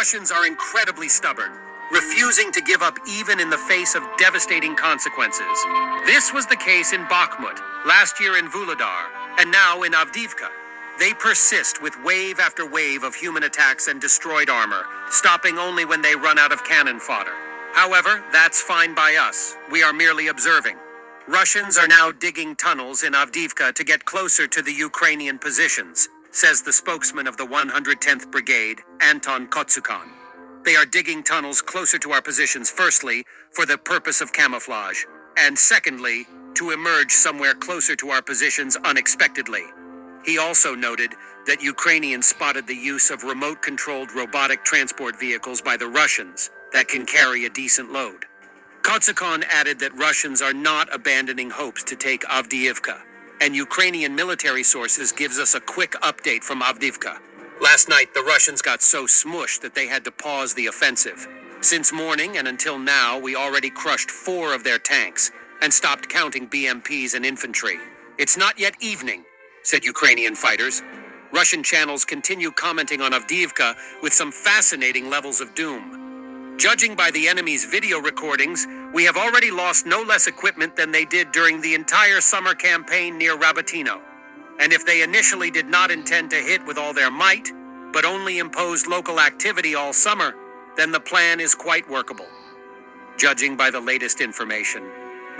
Russians are incredibly stubborn, refusing to give up even in the face of devastating consequences. This was the case in Bakhmut, last year in Vuhledar, and now in Avdiivka. They persist with wave after wave of human attacks and destroyed armor, stopping only when they run out of cannon fodder. However, that's fine by us. We are merely observing. Russians are now digging tunnels in Avdiivka to get closer to the Ukrainian positions, says the spokesman of the 110th Brigade, Anton Kotsukan. They are digging tunnels closer to our positions, firstly, for the purpose of camouflage, and secondly, to emerge somewhere closer to our positions unexpectedly. He also noted that Ukrainians spotted the use of remote-controlled robotic transport vehicles by the Russians that can carry a decent load. Kotsukan added that Russians are not abandoning hopes to take Avdiivka, and Ukrainian military sources gives us a quick update from Avdiivka. Last night, the Russians got so smushed that they had to pause the offensive. Since morning and until now, we already crushed 4 of their tanks and stopped counting BMPs and infantry. It's not yet evening, said Ukrainian fighters. Russian channels continue commenting on Avdiivka with some fascinating levels of doom. Judging by the enemy's video recordings, we have already lost no less equipment than they did during the entire summer campaign near Rabotino. And if they initially did not intend to hit with all their might, but only imposed local activity all summer, then the plan is quite workable. Judging by the latest information,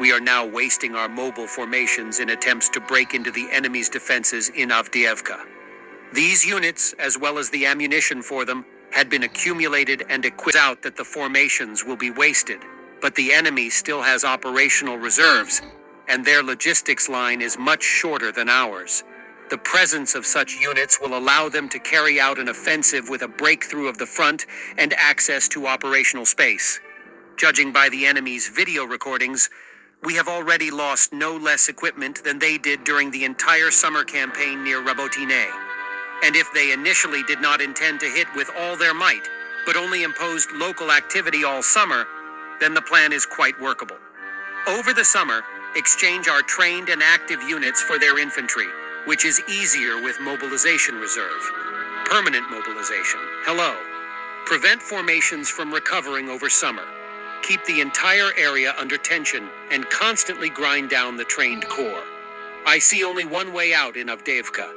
we are now wasting our mobile formations in attempts to break into the enemy's defenses in Avdiivka. These units, as well as the ammunition for them, had been accumulated and equipped out that the formations will be wasted, but the enemy still has operational reserves, and their logistics line is much shorter than ours. The presence of such units will allow them to carry out an offensive with a breakthrough of the front and access to operational space. Judging by the enemy's video recordings, we have already lost no less equipment than they did during the entire summer campaign near Rabotine. And if they initially did not intend to hit with all their might, but only imposed local activity all summer, then the plan is quite workable. Over the summer, exchange our trained and active units for their infantry, which is easier with mobilization reserve. Permanent mobilization. Hello. Prevent formations from recovering over summer. Keep the entire area under tension and constantly grind down the trained corps. I see only one way out in Avdiivka.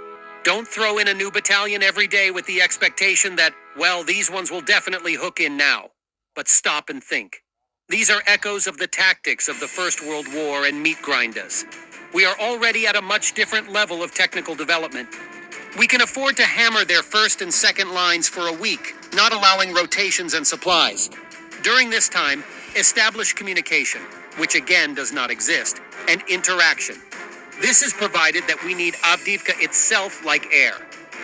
Don't throw in a new battalion every day with the expectation that, well, these ones will definitely hook in now. But stop and think. These are echoes of the tactics of the First World War and meat grinders. We are already at a much different level of technical development. We can afford to hammer their first and second lines for a week, not allowing rotations and supplies. During this time, establish communication, which again does not exist, and interaction. This is provided that we need Avdiivka itself like air.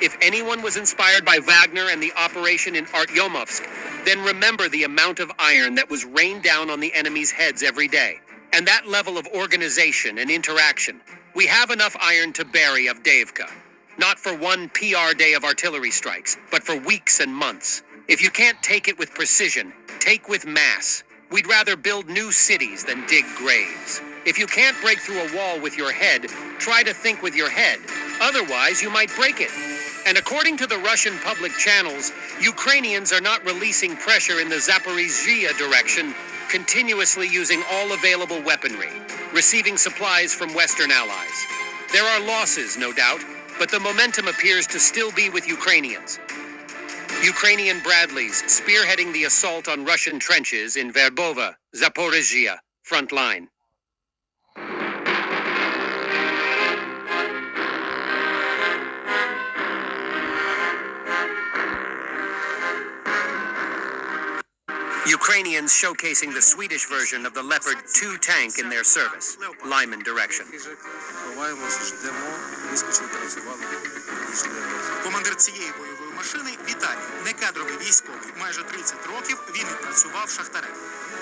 If anyone was inspired by Wagner and the operation in Artyomovsk, then remember the amount of iron that was rained down on the enemy's heads every day, and that level of organization and interaction. We have enough iron to bury Avdiivka, not for one PR day of artillery strikes, but for weeks and months. If you can't take it with precision, take with mass. We'd rather build new cities than dig graves. If you can't break through a wall with your head, try to think with your head. Otherwise, you might break it. And according to the Russian public channels, Ukrainians are not releasing pressure in the Zaporizhzhia direction, continuously using all available weaponry, receiving supplies from Western allies. There are losses, no doubt, but the momentum appears to still be with Ukrainians. Ukrainian Bradleys spearheading the assault on Russian trenches in Verbova, Zaporizhzhia, front line. Ukrainians showcasing the Swedish version of the Leopard 2 tank in their service, Lyman direction. Командир цієї бойової машини Віталій, некадровий військовий, майже 30 років він відпрацював шахтарем.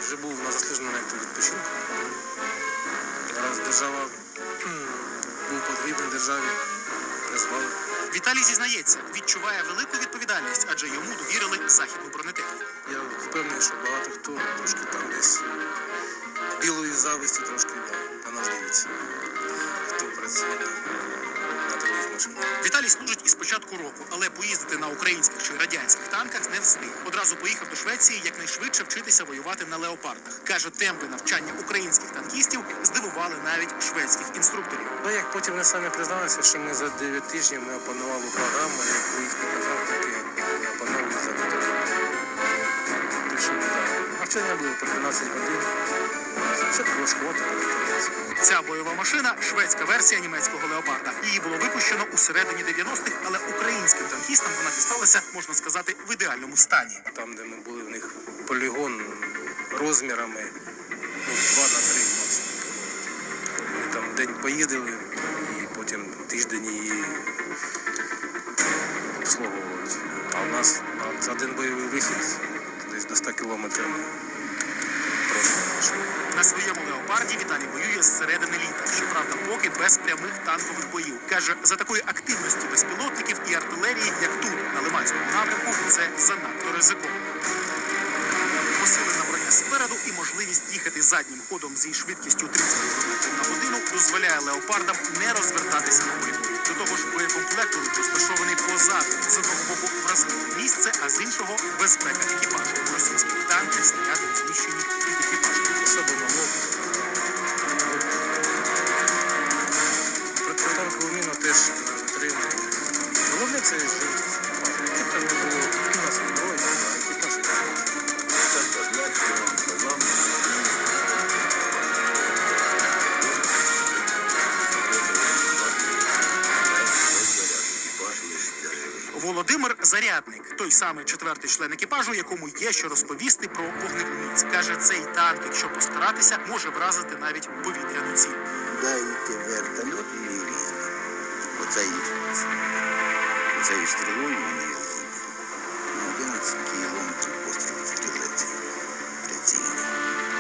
Вже був на заслуженому відпочинку. Раз держава був потрібен державі, призвали. Віталій зізнається, відчуває велику відповідальність, адже йому довірили західну бронетехніку. Я впевнений, що багато хто трошки там десь білої зависті трошки на нас дивиться. Хто працює на других машинах. служить. Віталій служить із початку року, але поїздити на українських чи радянських танках не встиг. Одразу поїхав до Швеції якнайшвидше вчитися воювати на леопардах. Каже, темпи навчання українських танкістів здивували навіть шведських інструкторів. Ну, як потім вони самі призналися, що ми за 9 тижнів ми опанували програму, як українські контрактники опановують за 5 років. Точно так. Навчання було по 12 годин. Спочатку важкувати, Ця бойова машина – шведська версія німецького леопарда. Її було випущено у середині 90-х, але українським танкістам вона дісталася, можна сказати, в ідеальному стані. Там, де ми були, в них полігон розмірами 2 на 3 максимум. Ми там день поїздили і потім тиждень її обслуговують. А у нас на один бойовий вихід десь до 100 кілометрів просто машина. На своєму леопарді Віталій воює з середини літа. Щоправда, поки без прямих танкових боїв. Каже, за такої активності безпілотників і артилерії, як тут, на Лиманському напрямку, це занадто ризиковано. Посилена броня спереду і можливість їхати заднім ходом зі швидкістю 30 км на годину дозволяє леопардам не розвертатися на полі бою. До того ж, боєкомплект розташований позаду. З одного боку вразливе місце, а з іншого безпека екіпажу. Російські танки, снаряди розміщені під екіпажем. Особливо протитанкову міну теж витримує. Головне це жити. Яке б там не було у нас зброї, а екіпаж Володимир Зарядник, той самий 4-й член екіпажу, якому є що розповісти про вогневу міць. Каже, цей танк, якщо постаратися, може вразити навіть повітряну ціль. Дайте вертольот і різні. Оцею стрілою вони різні. 11 кілометрів постріл стрілець. Прицільний.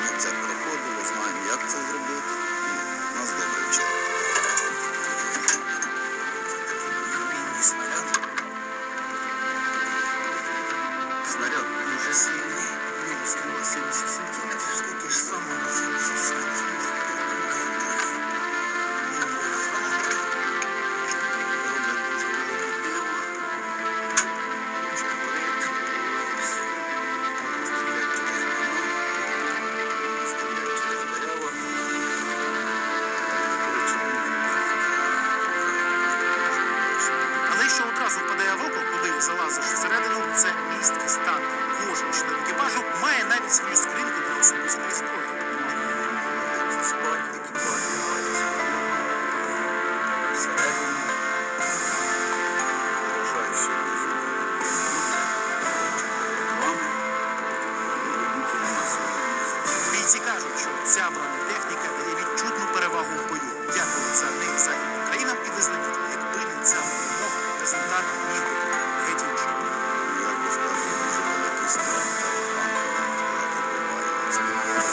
Ми це проходили, знаємо, як це зробити. Нас добре вчили. Снаряд дуже сильний, стріла 70 сантиметрів, скільки ж саме на 70 сантиметрів. Роблять дуже велике диво. Дуже горить. Стріляють через банан. Стріляють через дерева. Але що одразу впадає в око, коли залазиш всередину, це місткість танка. Кожен член екіпажу має навіть свою скриньку для особистої зброї. Бійці кажуть, що ця бронетехніка дає відчутну перевагу в бою. Дякую за неї західним країнам і визнають, якби не ця допомога, результат міг бути геть іншим.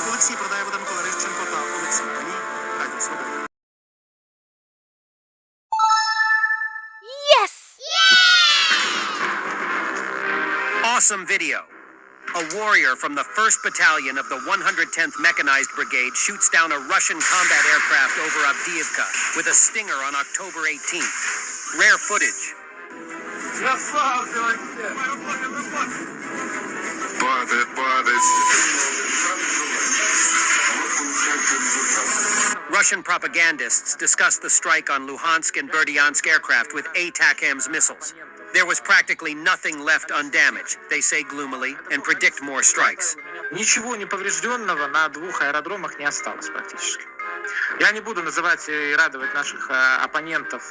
Олексій Продаєв, Богдан Коларищенко та Олексій Палій. Радіо Свобода. Awesome video. A warrior from the 1st Battalion of the 110th Mechanized Brigade shoots down a Russian combat aircraft over Avdiivka with a Stinger on October 18th. Rare footage. Russian propagandists discussed the strike on Luhansk and Berdyansk aircraft with ATACMS missiles. There was practically nothing left undamaged, they say gloomily, and predict more strikes. Ничего неповрежденного на 2 аэродромах не осталось практически. Я не буду называть и радовать наших оппонентов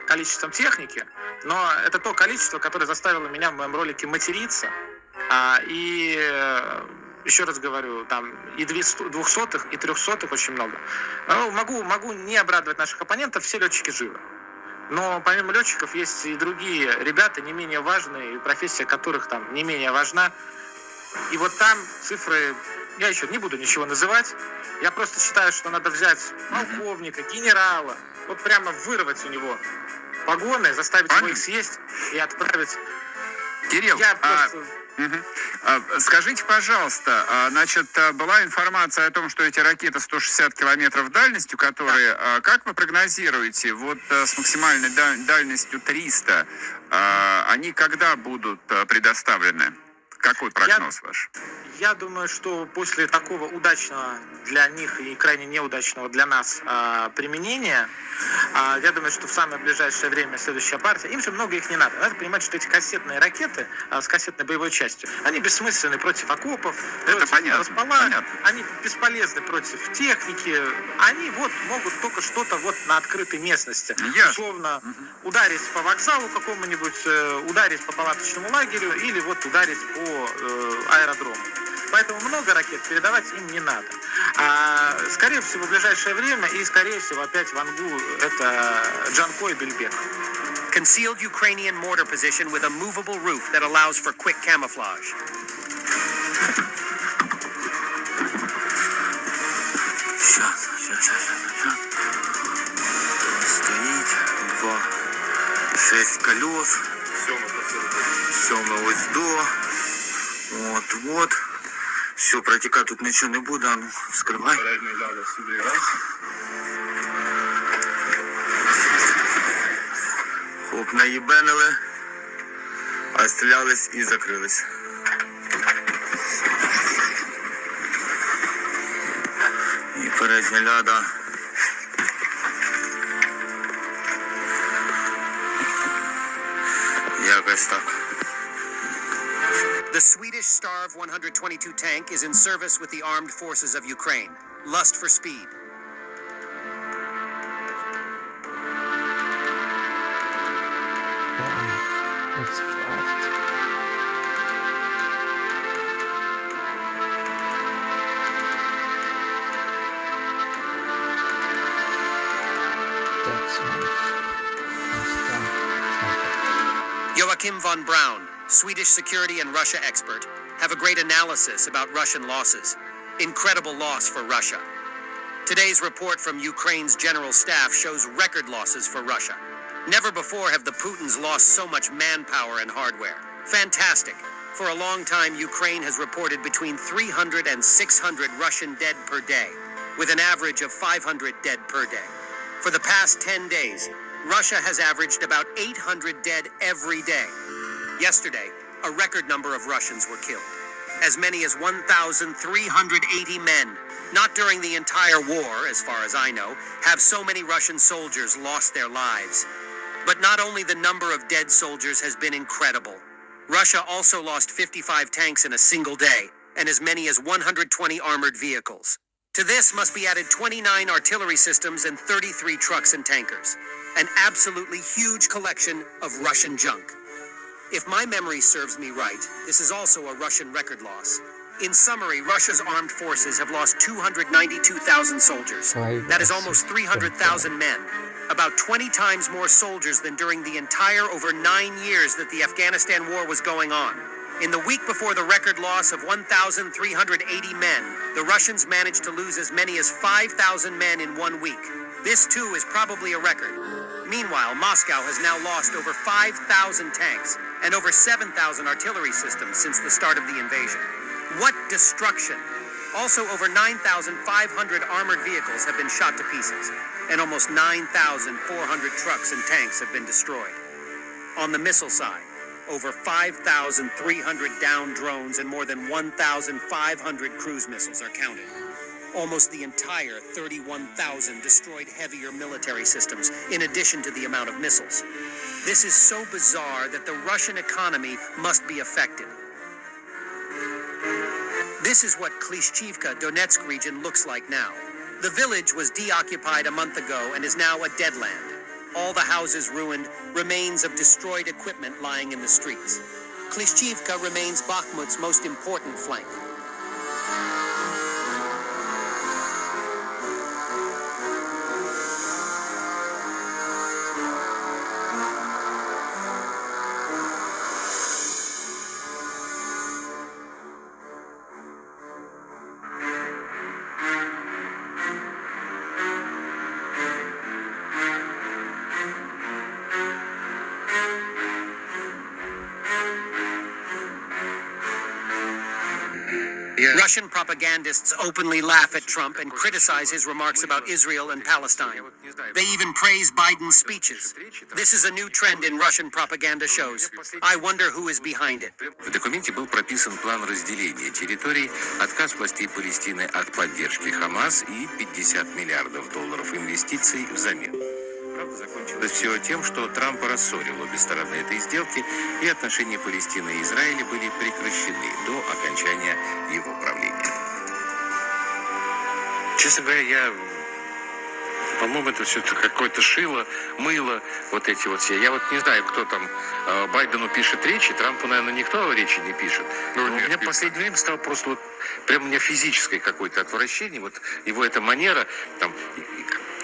количеством техники, но это то количество, которое заставило меня в моем ролике материться. И еще раз говорю, там и 200-х, и 300-х очень много. Могу не обрадовать наших оппонентов, все летчики живы. Но помимо летчиков есть и другие ребята, не менее важные, профессия которых там не менее важна. И вот там цифры, я еще не буду ничего называть. Я просто считаю, что надо взять полковника, генерала, вот прямо вырвать у него погоны, заставить его их съесть и отправить Кирилл, Я просто... скажите, пожалуйста, значит, была информация о том, что эти ракеты 160 километров дальностью, которые, как вы прогнозируете, вот с максимальной дальностью 300, они когда будут предоставлены? Какой прогноз ваш? Я думаю, что после такого удачного для них и крайне неудачного для нас применения, я думаю, что в самое ближайшее время следующая партия, им же много их не надо. Надо понимать, что эти кассетные ракеты с кассетной боевой частью, они бессмысленны против окопов, Это понятно, располага, они бессполезны против техники, они вот могут только что-то вот на открытой местности. Ясно. Условно ударить по вокзалу какому-нибудь, ударить по палаточному лагерю или вот ударить по аэродрому. Поэтому много ракет передавать им не надо. Скорее всего, в ближайшее время и, скорее всего, опять в Ангу это Джанко и Бельбек. Concealed Ukrainian mortar position with a movable roof that allows for quick camouflage. Сейчас. Стоїть 2, 6 колес. 7 ось до. Вот. Все, протікати тут нічого не буде, а ну, скривай. Хоп, наїбенили, а стрілялись і закрились. І передня ляда. Якось так. The Swedish Starv 122 tank is in service with the armed forces of Ukraine. Lust for speed. It's fast. That's nice. Joachim von Braun, Swedish security and Russia expert, have a great analysis about Russian losses. Incredible loss for Russia. Today's report from Ukraine's general staff shows record losses for Russia. Never before have the Putins lost so much manpower and hardware. Fantastic. For a long time, Ukraine has reported between 300 and 600 Russian dead per day, with an average of 500 dead per day. For the past 10 days, Russia has averaged about 800 dead every day. Yesterday, a record number of Russians were killed. As many as 1,380 men. Not during the entire war, as far as I know, have so many Russian soldiers lost their lives. But not only the number of dead soldiers has been incredible. Russia also lost 55 tanks in a single day, and as many as 120 armored vehicles. To this must be added 29 artillery systems and 33 trucks and tankers. An absolutely huge collection of Russian junk. If my memory serves me right, this is also a Russian record loss. In summary, Russia's armed forces have lost 292,000 soldiers. That is almost 300,000 men. About 20 times more soldiers than during the entire over 9 years that the Afghanistan war was going on. In the week before the record loss of 1,380 men, the Russians managed to lose as many as 5,000 men in 1 week. This too is probably a record. Meanwhile, Moscow has now lost over 5,000 tanks and over 7,000 artillery systems since the start of the invasion. What destruction! Also, over 9,500 armored vehicles have been shot to pieces, and almost 9,400 trucks and tanks have been destroyed. On the missile side, over 5,300 downed drones and more than 1,500 cruise missiles are counted. Almost the entire 31,000 destroyed heavier military systems, in addition to the amount of missiles. This is so bizarre that the Russian economy must be affected. This is what Klishchivka, Donetsk region looks like now. The village was deoccupied a month ago and is now a dead land. All the houses ruined, remains of destroyed equipment lying in the streets. Klishchivka remains Bakhmut's most important flank. Russian propagandists openly laugh at Trump and criticize his remarks about Israel and Palestine. They even praise Biden's speeches. This is a new trend in Russian propaganda shows. I wonder who is behind it. В документе был прописан план разделения территорий, отказ властей Палестины от поддержки Хамас и 50 миллиардов долларов инвестиций взамен. Правда, закончилось все тем, что Трампа рассорил обе стороны этой сделки, и отношения Палестины и Израиля были прекращены до окончания его правления. Честно говоря, по-моему, это все какое-то шило, мыло, вот эти вот все. Я вот не знаю, кто там Байдену пишет речи, Трампу, наверное, никто речи не пишет. Но у меня в последнее время стало просто вот прям у меня физическое какое-то отвращение, вот его эта манера, там,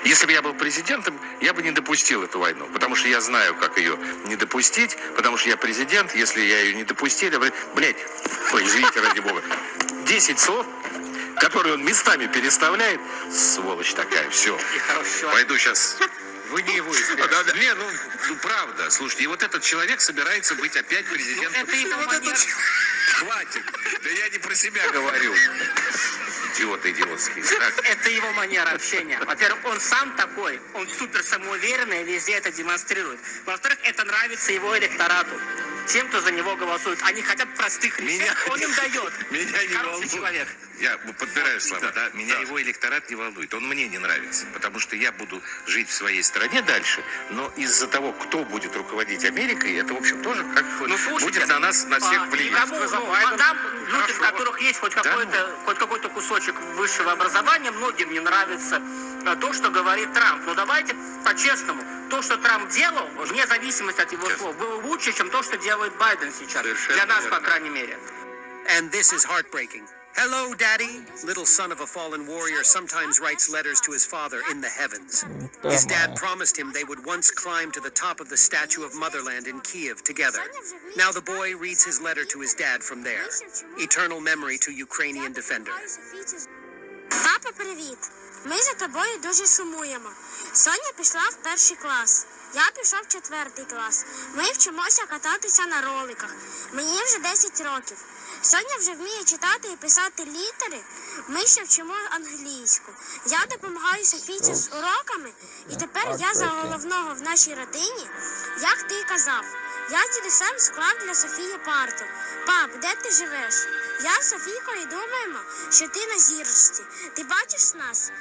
если бы я был президентом, я бы не допустил эту войну, потому что я знаю, как ее не допустить, потому что я президент, если я ее не допустил, я бы, блядь, ой, извините, ради бога, 10 слов, которые он местами переставляет, сволочь такая, все, пойду сейчас. Вы не его избираете. Не, ну правда, слушайте, и вот этот человек собирается быть опять президентом. Это его манера. Хватит, да я не про себя говорю. Идиоты идиотские. Это его манера общения. Во-первых, он сам такой, он супер самоуверенный, везде это демонстрирует. Во-вторых, это нравится его электорату. Тем, кто за него голосует. Они хотят простых решений, он им дает. Меня не Хороший волнует. человек. Я подбираю слова, да? Меня его электорат не волнует. Он мне не нравится, потому что я буду жить в своей стране дальше, но из-за того, кто будет руководить Америкой, это, в общем, тоже как будет на нас, на всех влиять. Там людям, у которых есть хоть какой-то кусочек высшего образования, многим не нравится то, что говорит Трамп. Но давайте по-честному, то, что Трамп делал, вне зависимости от его слов, было лучше, чем то, что делает Байден сейчас. Для нас, по крайней мере. And this is heartbreaking. Hello, Daddy. Little son of a fallen warrior sometimes writes letters to his father in the heavens. His dad promised him they would once climb to the top of the Statue of Motherland in Kiev together. Now the boy reads his letter to his dad from there. Eternal memory to Ukrainian defender. Папа, привіт! Ми за тобою дуже сумуємо. Соня пішла в 1 клас. Я пішов в 4 клас. Ми вчимося кататися на роликах. Мені вже 10 років. Соня вже вміє читати і писати літери. Ми ще вчимо англійську. Я допомагаю Софійці з уроками. І тепер я за головного в нашій родині. Як ти казав, я з дідусем склав для Софії парту. Пап, де ти живеш? Я з Софійкою думаємо, що ти на зірочці. Ти бачиш нас?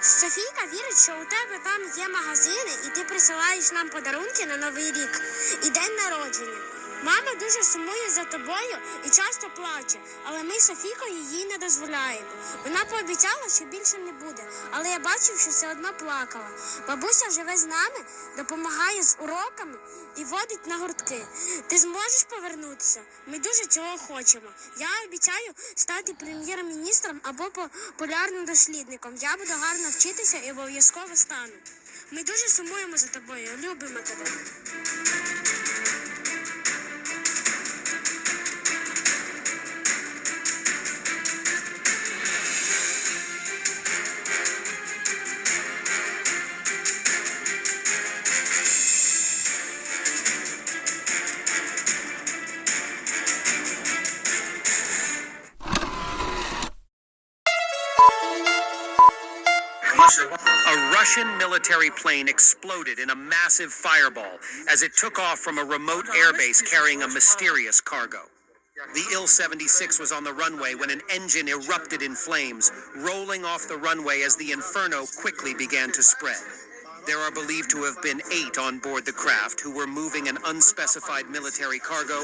Софійка вірить, що у тебе там є магазини, і ти присилаєш нам подарунки на Новий рік і день народження. Мама дуже сумує за тобою і часто плаче, але ми з Софійкою їй не дозволяємо. Вона пообіцяла, що більше не буде, але я бачив, що все одно плакала. Бабуся живе з нами, допомагає з уроками і водить на гуртки. Ти зможеш повернутися? Ми дуже цього хочемо. Я обіцяю стати прем'єр-міністром або популярним дослідником. Я буду гарно вчитися і обов'язково стану. Ми дуже сумуємо за тобою, любимо тебе. A Russian military plane exploded in a massive fireball as it took off from a remote airbase carrying a mysterious cargo. The Il-76 was on the runway when an engine erupted in flames, rolling off the runway as the inferno quickly began to spread. There are believed to have been 8 on board the craft who were moving an unspecified military cargo,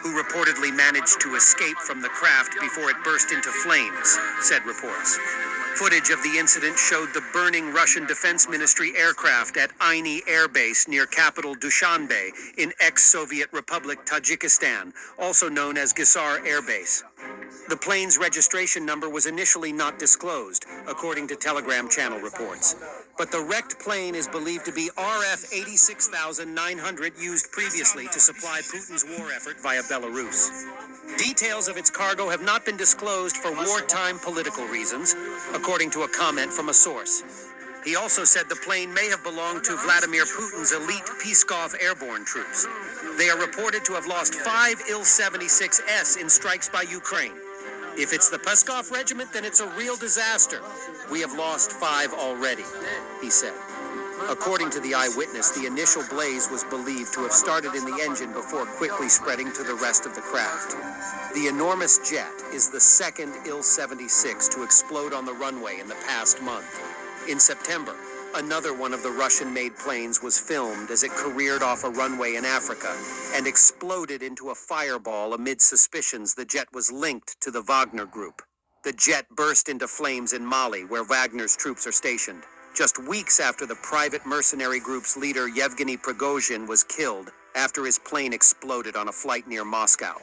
who reportedly managed to escape from the craft before it burst into flames, said reports. Footage of the incident showed the burning Russian Defense Ministry aircraft at Aini Air Base near capital Dushanbe in ex-Soviet Republic Tajikistan, also known as Gisar Air Base. The plane's registration number was initially not disclosed, according to Telegram channel reports. But the wrecked plane is believed to be RF 86,900 used previously to supply Putin's war effort via Belarus. Details of its cargo have not been disclosed for wartime political reasons, according to a comment from a source. He also said the plane may have belonged to Vladimir Putin's elite Peskov airborne troops. They are reported to have lost 5 Il-76S in strikes by Ukraine. If it's the Peskov regiment, then it's a real disaster. We have lost 5 already, he said. According to the eyewitness, the initial blaze was believed to have started in the engine before quickly spreading to the rest of the craft. The enormous jet is the second Il-76 to explode on the runway in the past month. In September, another one of the Russian-made planes was filmed as it careered off a runway in Africa and exploded into a fireball amid suspicions the jet was linked to the Wagner Group. The jet burst into flames in Mali, where Wagner's troops are stationed, just weeks after the private mercenary group's leader Yevgeny Prigozhin was killed after his plane exploded on a flight near Moscow.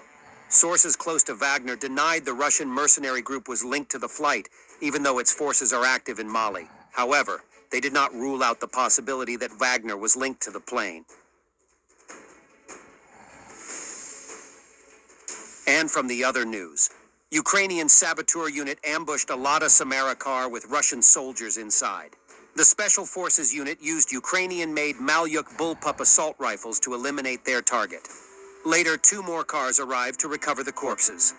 Sources close to Wagner denied the Russian mercenary group was linked to the flight, even though its forces are active in Mali. However, they did not rule out the possibility that Wagner was linked to the plane. And from the other news, Ukrainian saboteur unit ambushed a Lada Samara car with Russian soldiers inside. The Special Forces unit used Ukrainian-made Malyuk bullpup assault rifles to eliminate their target. Later, 2 more cars arrived to recover the corpses.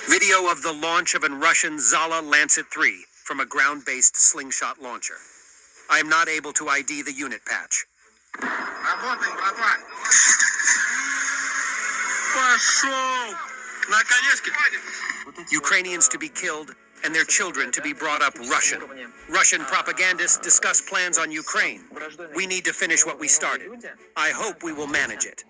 Video of the launch of a Russian Zala Lancet 3 from a ground-based slingshot launcher. I am not able to ID the unit patch. Работаем, братва. Пошел! На колеске. Ukrainians to be killed and their children to be brought up Russian. Russian propagandists discuss plans on Ukraine. We need to finish what we started. I hope we will manage it.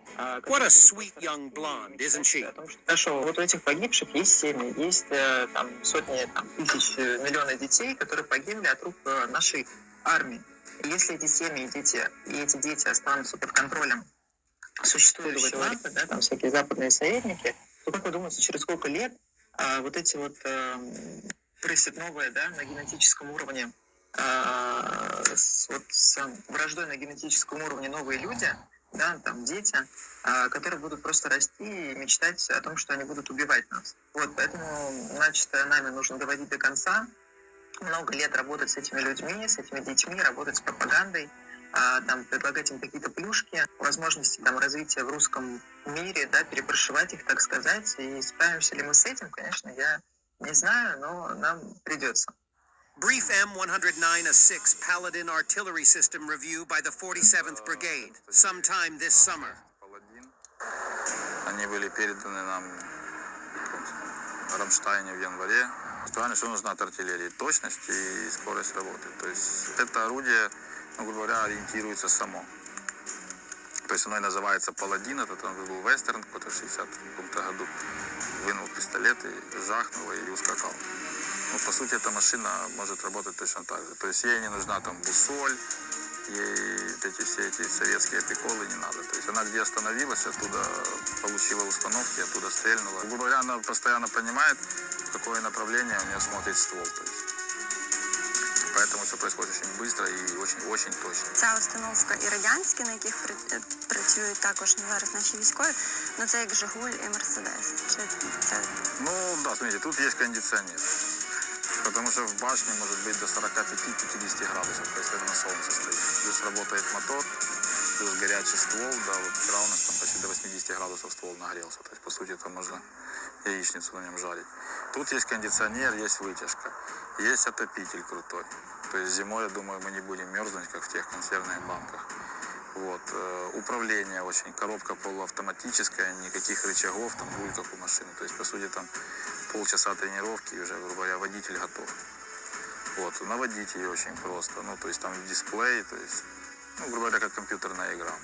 What a sweet young blonde, isn't she? Хорошо, вот у этих погибших есть семьи, есть там сотни тысяч, миллионы детей, которые погибли от рук нашей армии. И если эти семьи и эти дети останутся под контролем существующего НАТО, да, там всякие западные советники, то как вы думаете, через сколько лет вот эти вот просят новые, да, на генетическом уровне, с враждой на генетическом уровне новые люди, да, там дети, которые будут просто расти и мечтать о том, что они будут убивать нас. Вот, поэтому, начатое нами нужно доводить до конца, много лет работать с этими людьми, с этими детьми, работать с пропагандой, там, предлагать им какие-то плюшки, возможности там, развития в русском мире, да, перепрошивать их, так сказать. И справимся ли мы с этим, конечно, я не знаю, но нам придется. Brief M109-6 Paladin artillery system review by the 47th Brigade, sometime this summer. Они были переданы нам в Рамштайне в январе. Актуально, что нужно от артиллерии? Точность и скорость работы. То есть это орудие, грубо говоря, ориентируется само. То есть оно и называется Паладин, это там был вестерн, какой-то в 60-м году. Вынул пистолет и жахнул и ускакал. Ну, по сути, эта машина может работать точно так же. То есть ей не нужна там бусоль, ей все эти советские приколы не надо. То есть она где остановилась, оттуда получила установки, оттуда стрельнула. Грубо говоря, она постоянно понимает, в какое направление у нее смотрит ствол. То есть. Поэтому все происходит очень быстро и очень точно. Ця установка і радянські, на яких працюють також зараз наші військові, ну це як Жигуль і Мерседес. Ну да, смотрите, тут есть кондиционер. Потому что в башне может быть до 45-50 градусов, если на солнце стоит. Плюс работает мотор, плюс горячий ствол, да, вот вчера у нас там почти до 80 градусов ствол нагрелся. То есть, по сути, там можно яичницу на нем жарить. Тут есть кондиционер, есть вытяжка, есть отопитель крутой. То есть зимой, я думаю, мы не будем мерзнуть, как в тех консервных банках. Вот. Управление очень, коробка полуавтоматическая, никаких рычагов, там руль как у машины. То есть, по сути, там полчаса тренировки, и уже, грубо говоря, водитель готов. Вот. Наводить ее очень просто. Ну, то есть там дисплей, то есть, ну, грубо говоря, как компьютерная игра.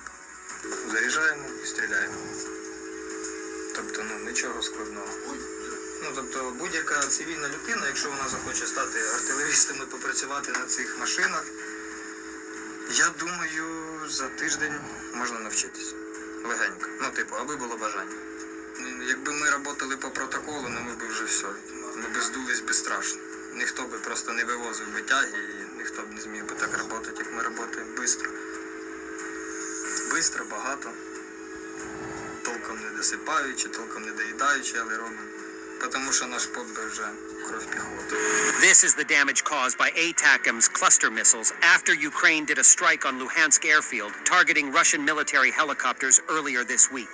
Заряджаємо і стріляємо. Тобто, нічого складного. Тобто, будь-яка цивільна людина, якщо вона захоче стати артилеристом і попрацювати на цих машинах, я думаю, за тиждень можна навчитись. Легенько. Аби було бажання. Якби ми працювали по протоколу, ми б вже все. Ми б здулись безстрашно. Ніхто би просто не вивозив би тяги і ніхто б не зміг би так працювати, як ми працюємо швидко. Швидко, багато. Толком не досипаючи, толком не доїдаючи, але робимо. Потому що наш полк вже кров піхоти. This is the damage caused by ATACMS cluster missiles after Ukraine did a strike on Luhansk airfield, targeting Russian military helicopters earlier this week.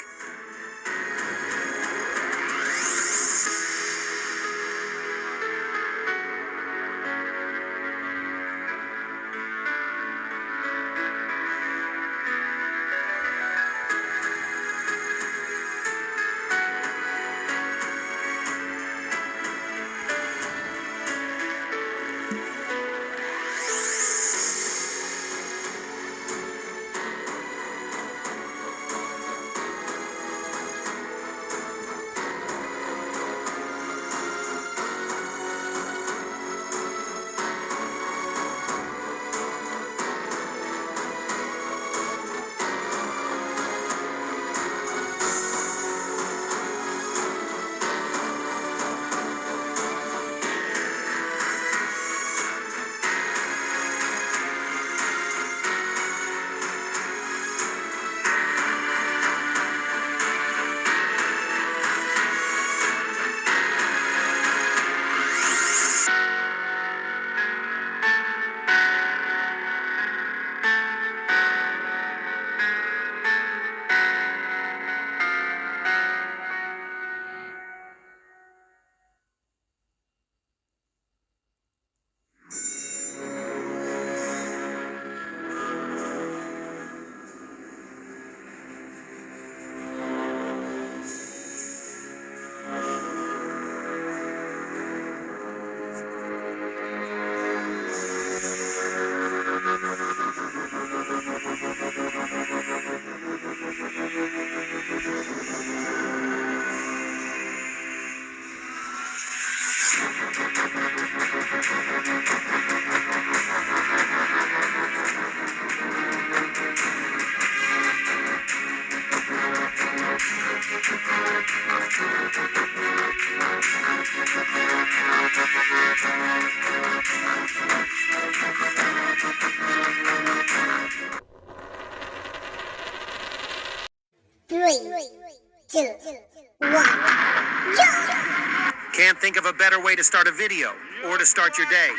Can't think of a better way to start a video, or to start your day.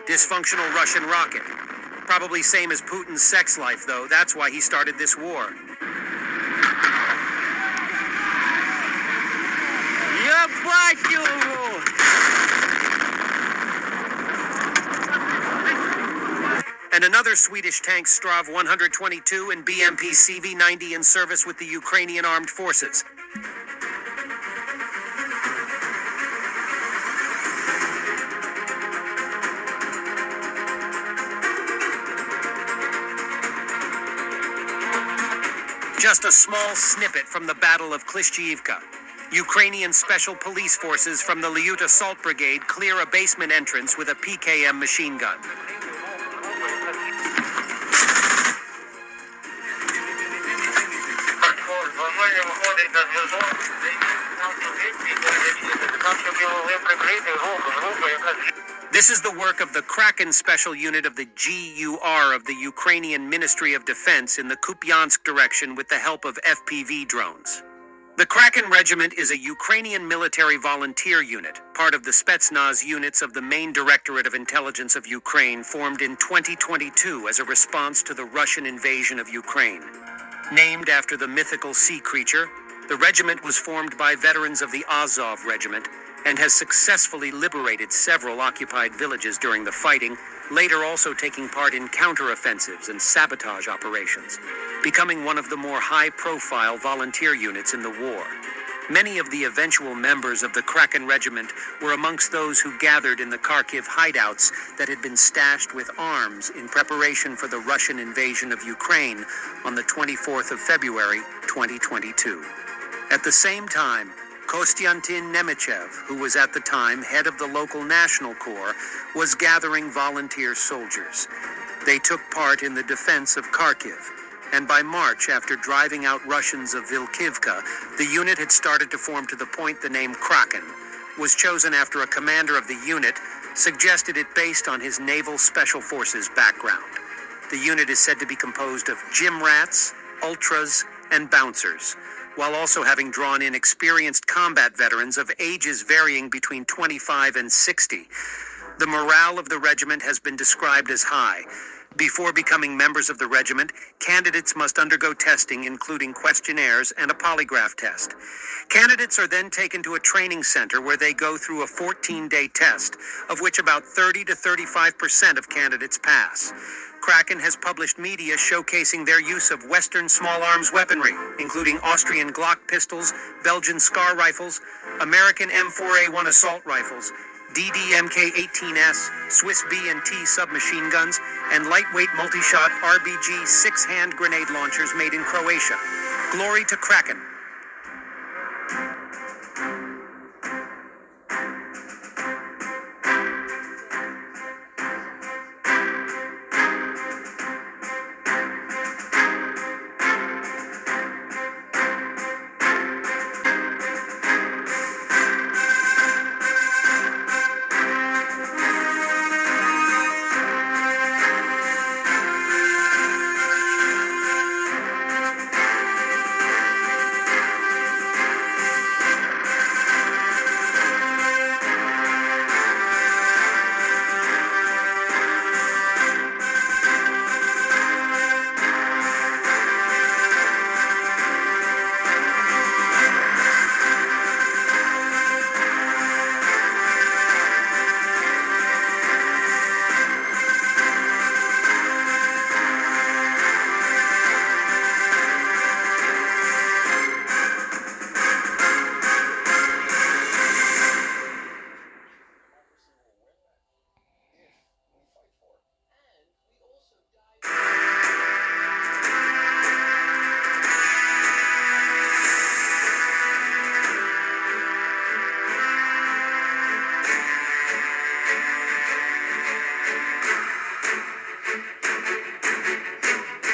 Dysfunctional Russian rocket. Probably same as Putin's sex life, though. That's why he started this war. And another Swedish tank Strav 122 and BMP CV-90 in service with the Ukrainian Armed Forces. Just a small snippet from the Battle of Klishchiivka. Ukrainian Special Police Forces from the Lyut Assault Brigade clear a basement entrance with a PKM machine gun. This is the work of the Kraken Special Unit of the GUR of the Ukrainian Ministry of Defense in the Kupiansk direction with the help of FPV drones. The Kraken Regiment is a Ukrainian military volunteer unit, part of the Spetsnaz units of the Main Directorate of Intelligence of Ukraine, formed in 2022 as a response to the Russian invasion of Ukraine. Named after the mythical sea creature, the regiment was formed by veterans of the Azov Regiment and has successfully liberated several occupied villages during the fighting, later also taking part in counteroffensives and sabotage operations, becoming one of the more high-profile volunteer units in the war. Many of the eventual members of the Kraken Regiment were amongst those who gathered in the Kharkiv hideouts that had been stashed with arms in preparation for the Russian invasion of Ukraine on the 24th of February, 2022. At the same time, Kostiantin Nemechev, who was at the time head of the local National Corps, was gathering volunteer soldiers. They took part in the defense of Kharkiv, and by March, after driving out Russians of Vilkivka, the unit had started to form to the point the name Kraken was chosen after a commander of the unit suggested it based on his Naval Special Forces background. The unit is said to be composed of gym rats, ultras, and bouncers. while also having drawn in experienced combat veterans of ages varying between 25 and 60. The morale of the regiment has been described as high. Before becoming members of the regiment, candidates must undergo testing, including questionnaires and a polygraph test. Candidates are then taken to a training center where they go through a 14-day test, of which about 30 to 35% of candidates pass. Kraken has published media showcasing their use of Western small arms weaponry, including Austrian Glock pistols, Belgian Scar rifles, American M4A1 assault rifles, DD-MK-18S, Swiss B&T submachine guns, and lightweight multi-shot RBG 6-hand grenade launchers made in Croatia. Glory to Kraken.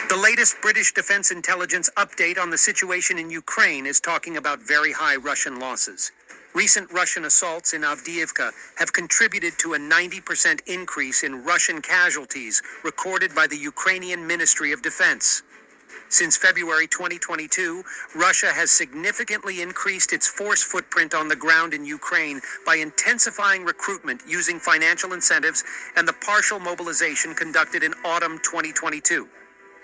The latest British Defense Intelligence update on the situation in Ukraine is talking about very high Russian losses. Recent Russian assaults in Avdiivka have contributed to a 90% increase in Russian casualties recorded by the Ukrainian Ministry of Defense. Since February 2022, Russia has significantly increased its force footprint on the ground in Ukraine by intensifying recruitment using financial incentives and the partial mobilization conducted in autumn 2022.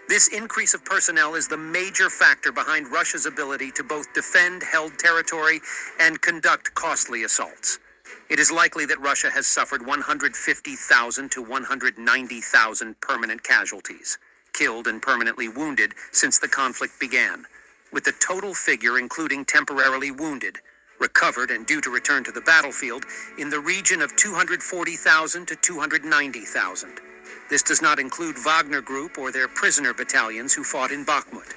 This increase of personnel is the major factor behind Russia's ability to both defend held territory and conduct costly assaults. It is likely that Russia has suffered 150,000 to 190,000 permanent casualties, killed and permanently wounded since the conflict began, with the total figure including temporarily wounded, recovered and due to return to the battlefield in the region of 240,000 to 290,000. This does not include Wagner Group or their prisoner battalions who fought in Bakhmut.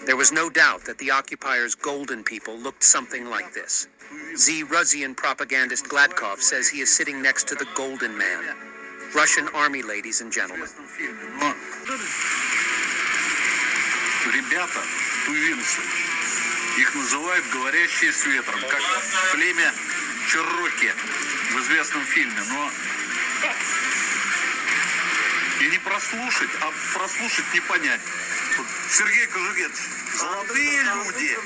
There was no doubt that the occupiers' golden people looked something like this. Russian propagandist Gladkov says he is sitting next to the golden man. Russian army, ladies and gentlemen. Ребята, тувинцы, их называют говорящие с ветром, как племя Чероки в известном фильме, но и не прослушать, а прослушать не понять. Вот Сергей Кожугетович, золотые люди,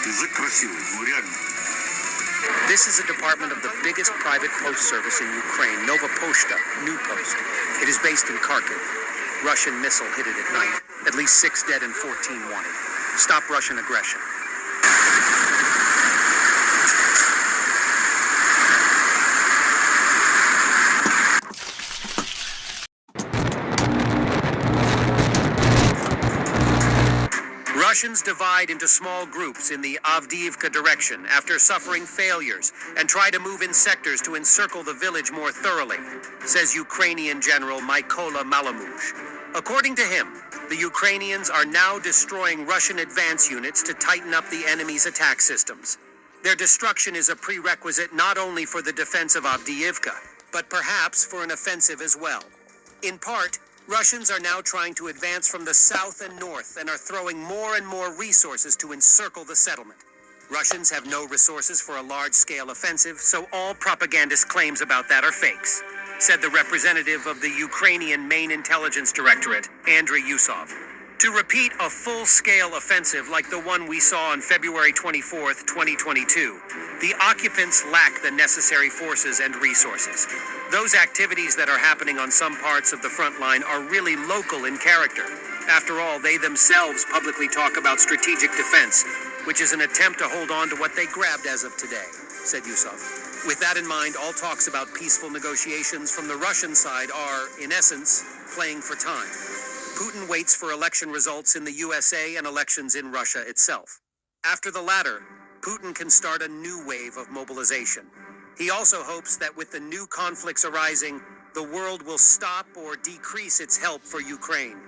язык красивый, ну реально. This is a department of the biggest private post service in Ukraine, Nova Poshta, New Post. It is based in Kharkiv. Russian missile hit it at night. At least 6 dead and 14 wanted. Stop Russian aggression. Russians divide into small groups in the Avdiivka direction after suffering failures and try to move in sectors to encircle the village more thoroughly, says Ukrainian General Mykola Malamouche. According to him, the Ukrainians are now destroying Russian advance units to tighten up the enemy's attack systems. Their destruction is a prerequisite not only for the defense of Avdiivka, but perhaps for an offensive as well. In part, Russians are now trying to advance from the south and north and are throwing more and more resources to encircle the settlement. Russians have no resources for a large-scale offensive, so all propagandist claims about that are fakes. said the representative of the Ukrainian Main Intelligence Directorate, Andriy Yusov. To repeat a full-scale offensive like the one we saw on February 24th, 2022, the occupants lack the necessary forces and resources. Those activities that are happening on some parts of the front line are really local in character. After all, they themselves publicly talk about strategic defense, which is an attempt to hold on to what they grabbed as of today, said Yusov. With that in mind, all talks about peaceful negotiations from the Russian side are, in essence, playing for time. Putin waits for election results in the USA and elections in Russia itself. After the latter, Putin can start a new wave of mobilization. He also hopes that with the new conflicts arising, the world will stop or decrease its help for Ukraine.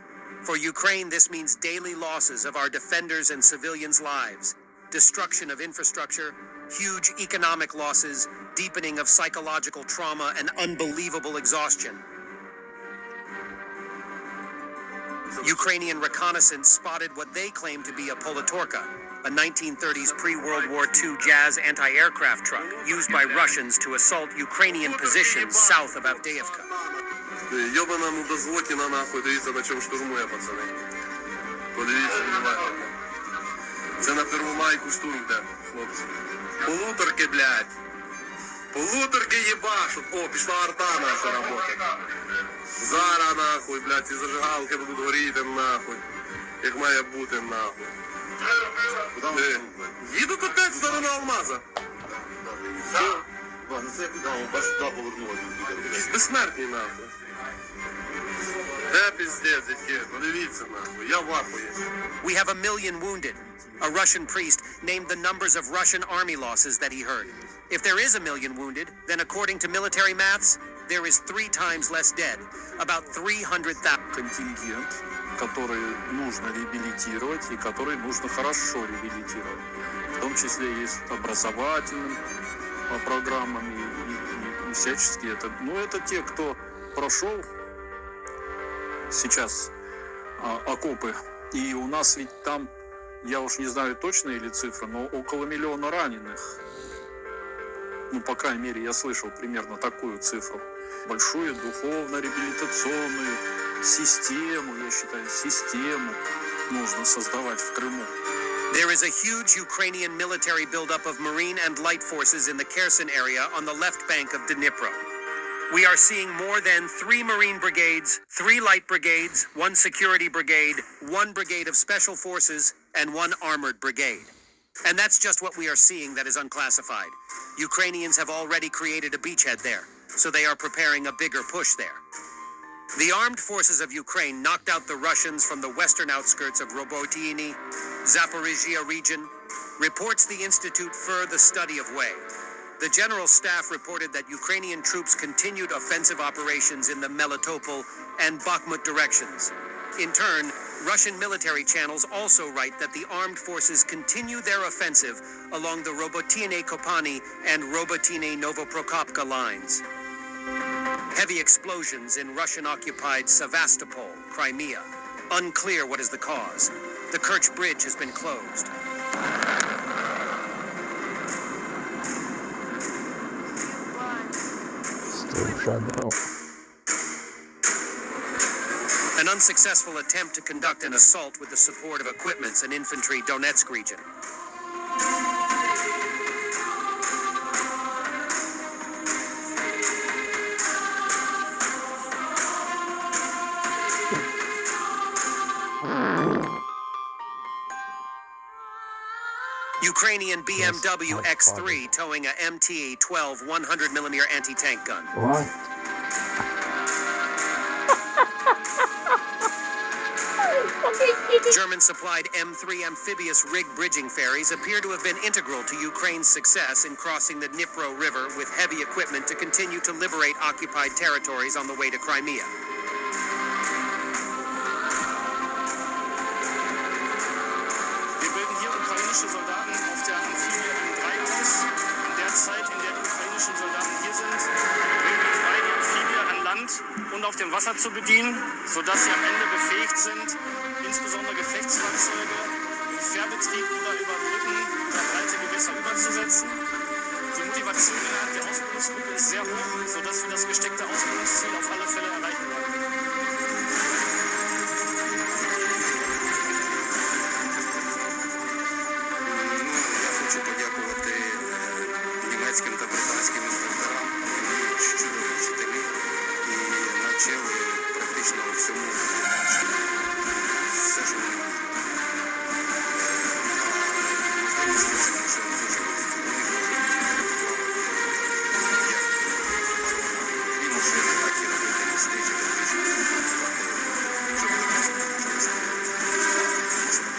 For Ukraine, this means daily losses of our defenders and civilians' lives, destruction of infrastructure, huge economic losses, deepening of psychological trauma, and unbelievable exhaustion. Ukrainian reconnaissance spotted what they claim to be a Politorka, a 1930s pre-World War II Jazz anti-aircraft truck used by Russians to assault Ukrainian positions south of Avdiivka. Йобана мудозвотіна нахуй, дивіться на чому штурмує, пацани. Подивіться, внимательно. Це на Первомайку штурм йде, хлопці. Полуторки, блядь. Полуторки єбашуть. О, пішла арта наша робота. Зараз, нахуй, блядь, ці зажигалки будуть горіти, нахуй. Як має бути, нахуй. Їдуть опять в сторону Алмаза. Безсмертні, нахуй. Де піздець, які? Подивіться, нахуй. Я в ахуї. We have 1 million wounded. A Russian priest named the numbers of Russian army losses that he heard. If there is 1 million wounded, then according to military maths, there is 3 times less dead. About 300,000. Контингент, который нужно реабилитировать и который нужно хорошо реабилитировать. В том числе есть образовательным программами и всячески это. Ну, это те, кто прошел сейчас окопы. И у нас ведь там, я уж не знаю точные ли цифры, но около 1 миллиона раненых. Ну, по крайней мере, я слышал примерно такую цифру. Большую духовно-реабилитационную систему, я считаю, систему нужно создавать в Крыму. There is a huge Ukrainian military buildup of Marine and light forces in the Kherson area on the left bank of Dnipro. We are seeing more than 3 Marine brigades, 3 light brigades, 1 security brigade, 1 brigade of special forces, and 1 armored brigade. And that's just what we are seeing that is unclassified. Ukrainians have already created a beachhead there, so they are preparing a bigger push there. The armed forces of Ukraine knocked out the Russians from the western outskirts of Robotyny, Zaporizhia region, reports the Institute for the Study of Way. The General Staff reported that Ukrainian troops continued offensive operations in the Melitopol and Bakhmut directions. In turn, Russian military channels also write that the armed forces continue their offensive along the Robotyne-Kopany and Robotyne-Novoprokopka lines. Heavy explosions in Russian-occupied Sevastopol, Crimea. Unclear what is the cause. The Kerch Bridge has been closed. Still shut down. An unsuccessful attempt to conduct an assault with the support of equipments and infantry Donetsk region. Ukrainian BMW X3 towing a MT-12 100mm anti-tank gun. What? German-supplied M3 amphibious rig bridging ferries appear to have been integral to Ukraine's success in crossing the Dnipro River with heavy equipment to continue to liberate occupied territories on the way to Crimea. Wir bilden hier ukrainische Soldaten auf der Amphibie M3 aus. In der Zeit, in der die ukrainischen Soldaten hier sind, bringen wir frei, die Amphibie an Land und auf dem Wasser zu bedienen, sodass sie am Ende befähigt sind, insbesondere Gefechtsfahrzeuge im Fährbetrieb oder über Brücken oder breite Gewässer überzusetzen. Die Motivation innerhalb der Ausbildungsgruppe ist sehr hoch, sodass wir das gesteckte Ausbildungsziel жити, так і робити містечко,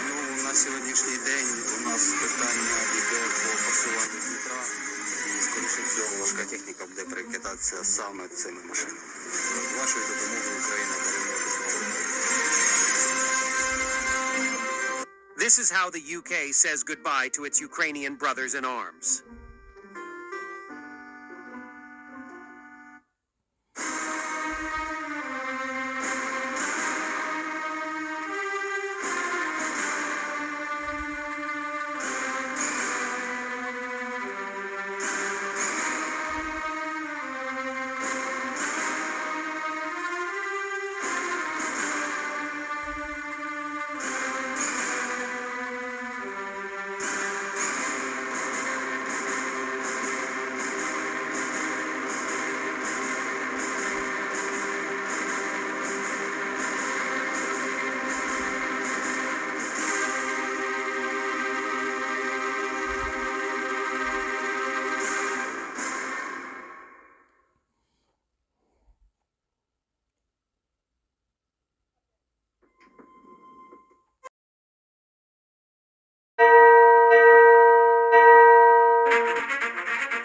Ну, на сьогоднішній день у нас питання йде по форсуванню Дніпра. І, скоріше всього, важка техніка буде перекидатися саме цими машинами. З вашою допомогою Україна переможе. This is how the UK says goodbye to its Ukrainian brothers in arms.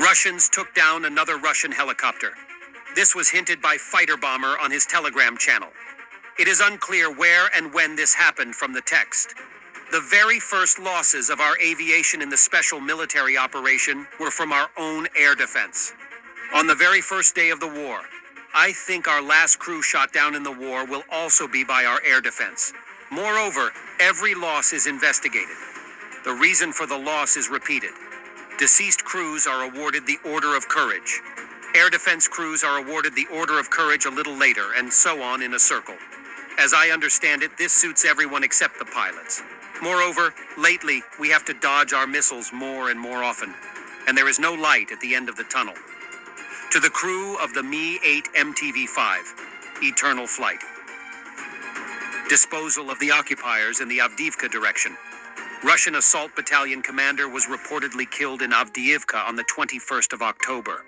Russians took down another Russian helicopter. This was hinted by Fighter Bomber on his Telegram channel. It is unclear where and when this happened from the text. The very first losses of our aviation in the special military operation were from our own air defense. On the very first day of the war, I think our last crew shot down in the war will also be by our air defense. Moreover, every loss is investigated. The reason for the loss is repeated. Deceased crews are awarded the Order of Courage. Air defense crews are awarded the Order of Courage a little later, and so on in a circle. As I understand it, this suits everyone except the pilots. Moreover, lately, we have to dodge our missiles more and more often, and there is no light at the end of the tunnel. To the crew of the Mi-8 MTV-5, eternal flight. Disposal of the occupiers in the Avdiivka direction. Russian assault battalion commander was reportedly killed in Avdiivka on the 21st of October.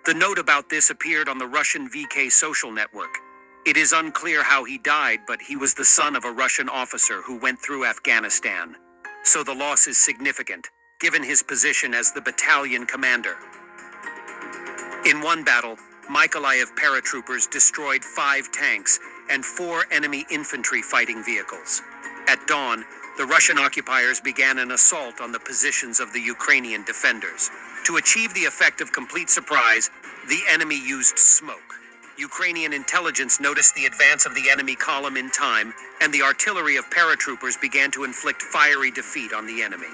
The note about this appeared on the Russian VK social network. It is unclear how he died, but he was the son of a Russian officer who went through Afghanistan. So the loss is significant, given his position as the battalion commander. In one battle, Mykolaiv paratroopers destroyed 5 tanks and 4 enemy infantry fighting vehicles. At dawn, the Russian occupiers began an assault on the positions of the Ukrainian defenders. To achieve the effect of complete surprise, the enemy used smoke. Ukrainian intelligence noticed the advance of the enemy column in time, and the artillery of paratroopers began to inflict fiery defeat on the enemy.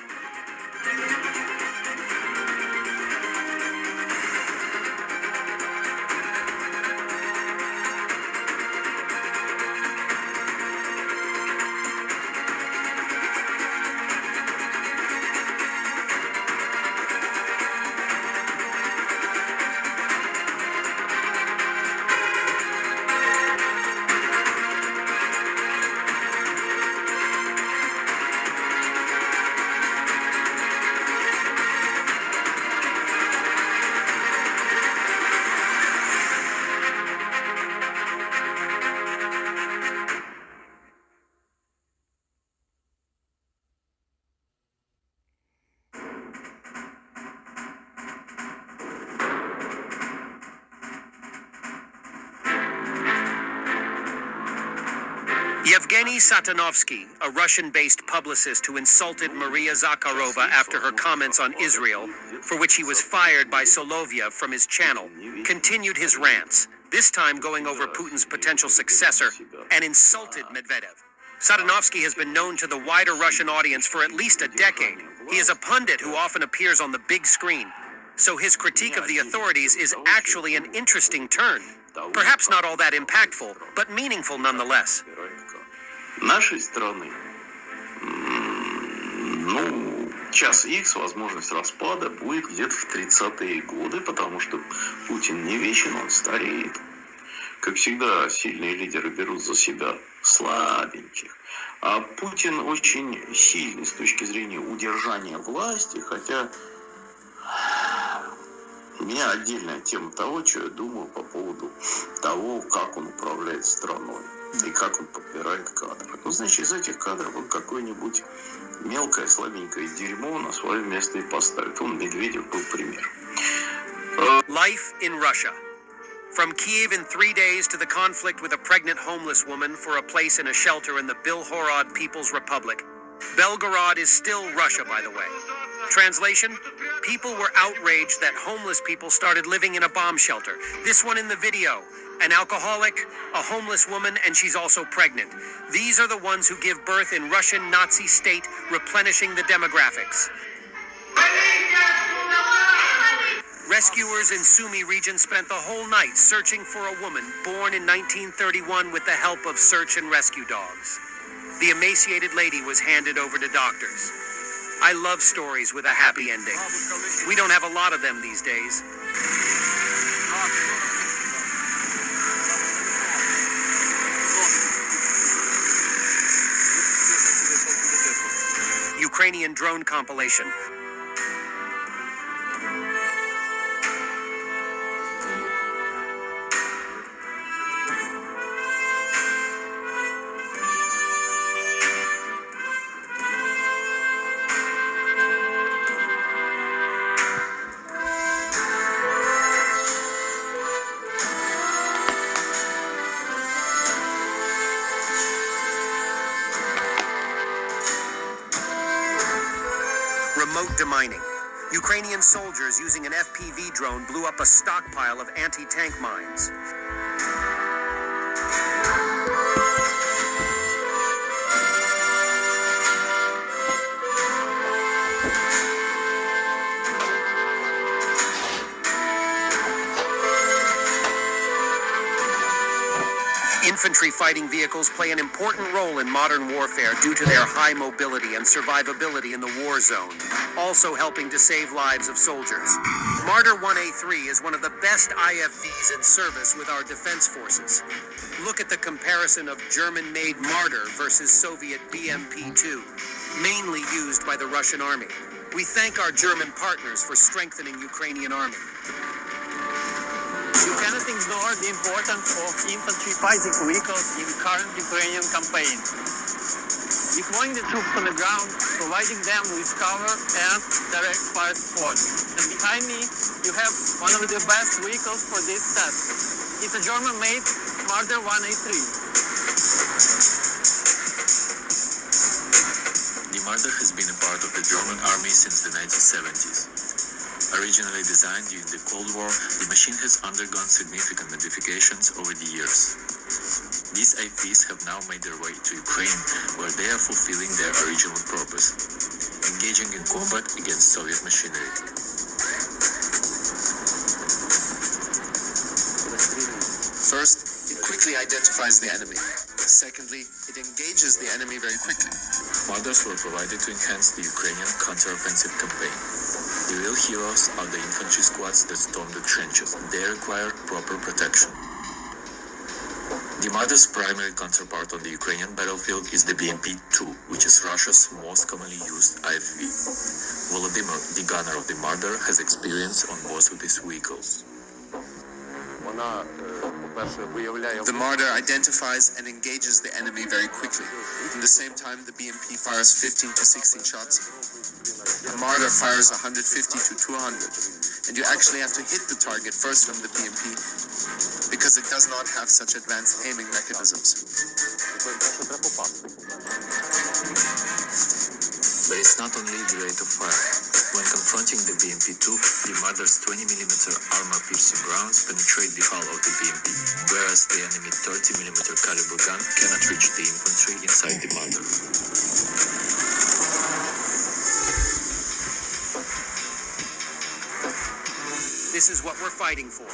Yevgeny Satanovsky, a Russian-based publicist who insulted Maria Zakharova after her comments on Israel, for which he was fired by Solovyev from his channel, continued his rants, this time going over Putin's potential successor, and insulted Medvedev. Satanovsky has been known to the wider Russian audience for at least a decade. He is a pundit who often appears on the big screen, so his critique of the authorities is actually an interesting turn. Perhaps not all that impactful, but meaningful nonetheless. Нашей страны, час X, возможность распада будет где-то в 30-е годы, потому что Путин не вечен, он стареет. Как всегда, сильные лидеры берут за себя слабеньких. А Путин очень сильный с точки зрения удержания власти, хотя У меня отдельная тема того, что я думаю по поводу того, как он управляет страной и как он подбирает кадры. Ну, значит, из этих кадров он какое-нибудь мелкое, слабенькое дерьмо на свое место и поставит. Он, Медведев, был пример. Life in Russia. From Kiev in 3 days to the conflict with a pregnant homeless woman for a place in a shelter in the Bilhorod People's Republic. Belgorod is still Russia, by the way. Translation? People were outraged that homeless people started living in a bomb shelter. This one in the video. An alcoholic, a homeless woman, and she's also pregnant. These are the ones who give birth in Russian Nazi state, replenishing the demographics. Rescuers in Sumy region spent the whole night searching for a woman born in 1931 with the help of search and rescue dogs. The emaciated lady was handed over to doctors. I love stories with a happy ending. We don't have a lot of them these days. Ukrainian drone compilation. Remote demining. Ukrainian soldiers using an FPV drone blew up a stockpile of anti-tank mines. Infantry fighting vehicles play an important role in modern warfare due to their high mobility and survivability in the war zone, also helping to save lives of soldiers. Marder 1A3 is one of the best IFVs in service with our defense forces. Look at the comparison of German-made Marder versus Soviet BMP-2, mainly used by the Russian army. We thank our German partners for strengthening Ukrainian army. You cannot ignore the importance of infantry fighting vehicles in the current Ukrainian campaign. Deploying the troops on the ground, providing them with cover and direct fire support. And behind me, you have one of the best vehicles for this task. It's a German-made Marder 1A3. The Marder has been a part of the German army since the 1970s. Originally designed during the Cold War, the machine has undergone significant modifications over the years. These IFVs have now made their way to Ukraine, where they are fulfilling their original purpose, engaging in combat against Soviet machinery. First, it quickly identifies the enemy. Secondly, it engages the enemy very quickly. Marders were provided to enhance the Ukrainian counter-offensive campaign. The real heroes are the infantry squads that storm the trenches. They require proper protection. The Marder's primary counterpart on the Ukrainian battlefield is the BMP-2, which is Russia's most commonly used IFV. Volodymyr, the gunner of the Marder, has experience on both of these vehicles. The Marder identifies and engages the enemy very quickly. At the same time, the BMP fires 15 to 16 shots. The Marder fires 150 to 200. And you actually have to hit the target first from the BMP because it does not have such advanced aiming mechanisms. But it's not only the rate of fire. When confronting the BMP-2, the Marder's 20mm armor-piercing rounds penetrate the hull of the BMP, whereas the enemy 30mm caliber gun cannot reach the infantry inside the Marder. This is what we're fighting for.